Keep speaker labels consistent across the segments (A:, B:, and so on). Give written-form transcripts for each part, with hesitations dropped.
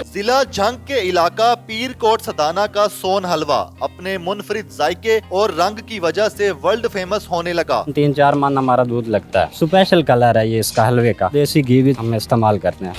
A: जिला जंग के इलाका पीर कोट सदाना का सोन हलवा अपने मुनफरिद जायके और रंग की वजह से वर्ल्ड फेमस होने लगा।
B: 3-4 मन हमारा दूध लगता है। स्पेशल कलर है ये इसका हलवे का, देसी घी भी हम इस्तेमाल करते हैं।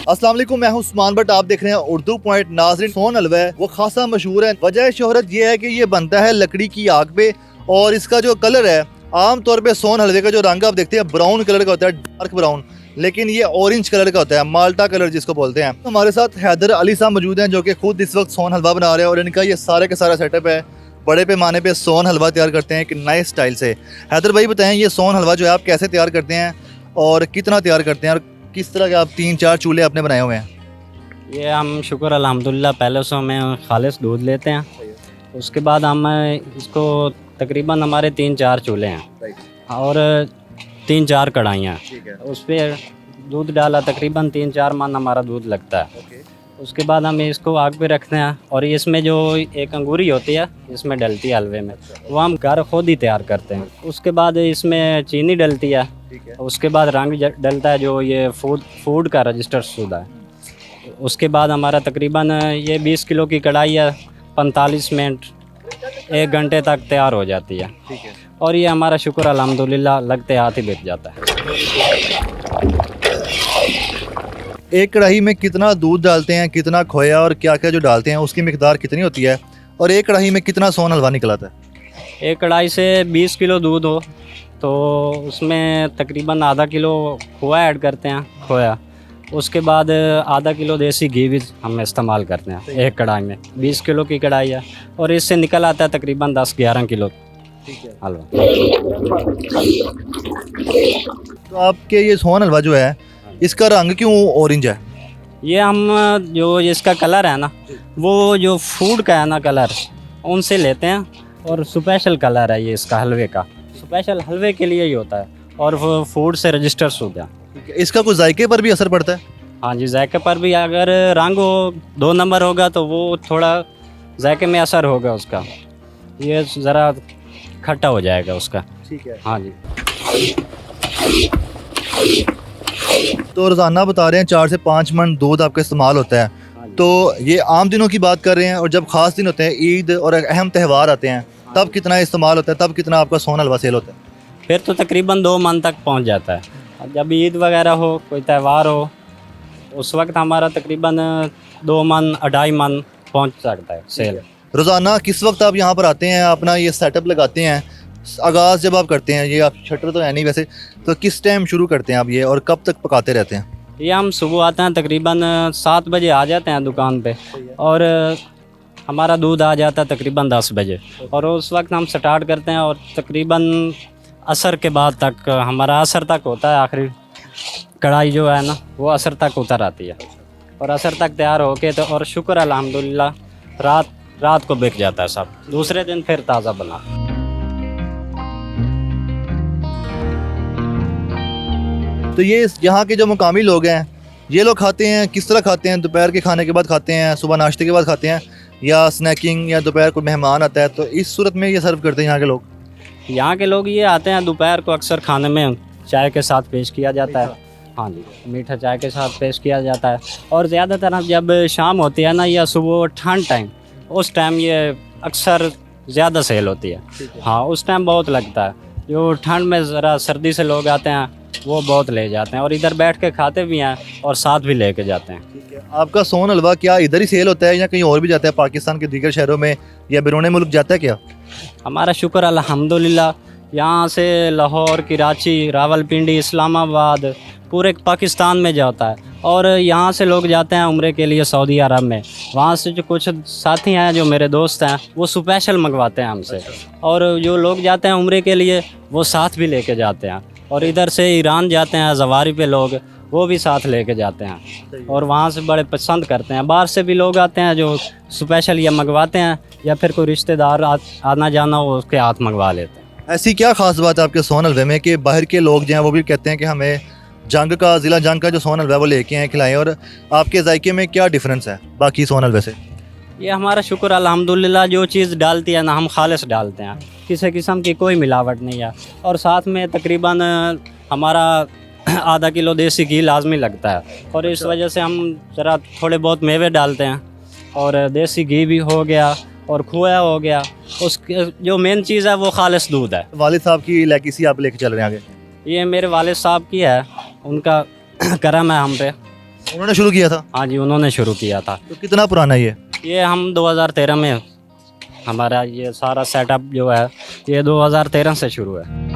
A: अस्सलाम वालेकुम, मैं हूं उस्मान भट्ट, आप देख रहे हैं उर्दू पॉइंट। नाज़रीन, सोन हलवा है वो खासा मशहूर है। वजह शोहरत ये है कि ये बनता है लकड़ी की आग पे और इसका जो कलर है, आम तौर पे सोन हलवे का जो रंग आप देखते हैं ब्राउन कलर का होता है, डार्क ब्राउन, लेकिन ये ऑरेंज कलर का होता है, माल्टा कलर जिसको बोलते हैं। हमारे साथ हैदर अली साहब मौजूद हैं जो कि खुद इस वक्त सोन हलवा बना रहे हैं और इनका ये सारे का सारा सेटअप है। बड़े पैमाने पे सोन हलवा तैयार करते हैं एक नए स्टाइल से। हैदर भाई बताएं, ये सोन हलवा जो है आप कैसे तैयार करते हैं और कितना तैयार करते हैं और किस तरह के आप 3-4 चूल्हे आपने बनाए हुए हैं?
B: ये हम शुक्र अल्हम्दुलिल्लाह पहले से हमें खालिश दूध लेते हैं, उसके बाद हम इसको तकरीबन हमारे 3-4 चूल्हे हैं और 3-4 कढ़ाइयाँ, उस पर दूध डाला तकरीबन 3-4 मन हमारा दूध लगता है। उसके बाद हम इसको आग पे रखते हैं और इसमें जो एक अंगूरी होती है इसमें डलती है हलवे में, वो हम घर खुद ही तैयार करते हैं। उसके बाद इसमें चीनी डलती है, उसके बाद रंग डलता है जो ये फूड का रजिस्टर शुदा है। उसके बाद हमारा तकरीबन ये 20 किलो की कढ़ाई है, 45 मिनट 1 घंटे तक तैयार हो जाती है और ये हमारा शुक्र अल्हम्दुलिल्लाह लगते हाथ ही बिक जाता है।
A: एक कढ़ाई में कितना दूध डालते हैं, कितना खोया और क्या क्या जो डालते हैं उसकी मिकदार कितनी होती है और एक कढ़ाई में कितना सोन हलवा निकल आता है?
B: एक कढ़ाई से 20 किलो दूध हो तो उसमें तकरीबन आधा किलो खोया ऐड करते हैं, खोया। उसके बाद आधा किलो देसी घी भी हम इस्तेमाल करते हैं एक कढ़ाई में। 20 किलो की कढ़ाई है और इससे निकल आता है तकरीबन 10-11 किलो हलवा।
A: तो आपके ये सोन हलवा जो है इसका रंग क्यों ऑरेंज है?
B: ये हम जो इसका कलर है ना, वो जो फूड का है ना कलर, उनसे लेते हैं और स्पेशल कलर है ये इसका हलवे का, स्पेशल हलवे के लिए ही होता है और वो फूड से रजिस्टर होता है।
A: इसका कुछ जायके पर भी असर पड़ता है?
B: हाँ जी, जायके पर भी। अगर रंग हो 2 नंबर होगा तो वो थोड़ा जायके में असर होगा उसका, ये ज़रा खट्टा हो जाएगा उसका।
A: ठीक है।
B: हाँ जी।
A: तो रोज़ाना बता रहे हैं 4 से 5 मन दूध आपका इस्तेमाल होता है, तो ये आम दिनों की बात कर रहे हैं और जब ख़ास दिन होते हैं, ईद और अहम त्यौहार आते हैं, तब कितना इस्तेमाल होता है, तब कितना आपका सोन हलवा सेल होता है?
B: फिर तो तकरीबन 2 मन तक पहुंच जाता है। और जब ईद वगैरह हो, कोई त्यौहार हो, उस वक्त हमारा तकरीबन 2 मन 2.5 मन पहुंच सकता है सेल।
A: रोज़ाना किस वक्त आप यहाँ पर आते हैं, अपना ये सेटअप लगाते हैं, आगाज़ जब आप करते हैं, ये आप शटर तो है नहीं वैसे, तो किस टाइम शुरू करते हैं आप ये और कब तक पकाते रहते हैं?
B: ये हम सुबह आते हैं तकरीबन 7 बजे आ जाते हैं दुकान पे और हमारा दूध आ जाता है तकरीबन 10 बजे और उस वक्त हम स्टार्ट करते हैं और तकरीबन असर के बाद तक, हमारा असर तक होता है, आखिरी कढ़ाई जो है ना वो असर तक उतर आती है और असर तक तैयार होके तो और शुक्र अल्हम्दुलिल्लाह रात को बिक जाता है सब, दूसरे दिन फिर ताज़ा बना।
A: तो ये यहाँ के जो मुकामी लोग हैं, ये लोग खाते हैं किस तरह खाते हैं? दोपहर के खाने के बाद खाते हैं, सुबह नाश्ते के बाद खाते हैं, या स्नैकिंग, या दोपहर को मेहमान आता है तो इस सूरत में ये सर्व करते हैं यहाँ के लोग?
B: यहाँ के लोग ये आते हैं दोपहर को अक्सर खाने में चाय के साथ पेश किया जाता है। हाँ जी, मीठा चाय के साथ पेश किया जाता है और ज़्यादातर जब शाम होती है ना या सुबह ठंड टाइम, उस टाइम ये अक्सर ज़्यादा सेल होती है। हाँ, उस टाइम बहुत लगता है। जो ठंड में ज़रा सर्दी से लोग आते हैं वो बहुत ले जाते हैं और इधर बैठ के खाते भी हैं और साथ भी लेके जाते हैं।
A: ठीक है। आपका सोन हलवा क्या इधर ही सेल होता है या कहीं और भी जाता है, पाकिस्तान के दीगर शहरों में या बैरून मुल्क जाता है क्या?
B: हमारा शुक्र अल्हम्दुलिल्लाह यहाँ से लाहौर, कराची, रावलपिंडी, इस्लामाबाद, पूरे पाकिस्तान में जाता है और यहाँ से लोग जाते हैं उम्रे के लिए सऊदी अरब में। वहाँ से जो कुछ साथी हैं जो मेरे दोस्त हैं वो स्पेशल मंगवाते हैं हमसे और जो लोग जाते हैं उम्रे के लिए वो साथ भी लेके जाते हैं और इधर से ईरान जाते हैं जवारी पे लोग, वो भी साथ लेके जाते हैं और वहाँ से बड़े पसंद करते हैं। बाहर से भी लोग आते हैं जो स्पेशल या मंगवाते हैं या फिर कोई रिश्तेदार आना जाना हो उसके हाथ मंगवा लेते हैं।
A: ऐसी क्या खास बात है आपके सोन हलवे में कि बाहर के लोग जो हैं वो भी कहते हैं कि हमें जंग का, ज़िला जंग का जो सोन हलवा है वो लेके आए खिलाएं, और आपके जायके में क्या डिफरेंस है बाकी सोन हलवे से?
B: ये हमारा शुक्र अल्हम्दुलिल्लाह, जो चीज़ डालती है ना हम खालिश डालते हैं, किसी किस्म की कोई मिलावट नहीं है और साथ में तकरीबन हमारा आधा किलो देसी घी लाजमी लगता है, और इस वजह से हम ज़रा थोड़े बहुत मेवे डालते हैं, और देसी घी भी हो गया और खोया हो गया। उसके जो मेन चीज़ है वो खालिस दूध है।
A: वालिद साहब की लेगेसी आप लेके चल रहे हैं आगे?
B: ये मेरे वालिद साहब की है, उनका करम है हम पे।
A: उन्होंने शुरू किया था?
B: हाँ जी, उन्होंने शुरू किया था।
A: तो कितना पुराना है ये?
B: हम 2013 में, हमारा ये सारा सेटअप जो है ये 2013 से शुरू है।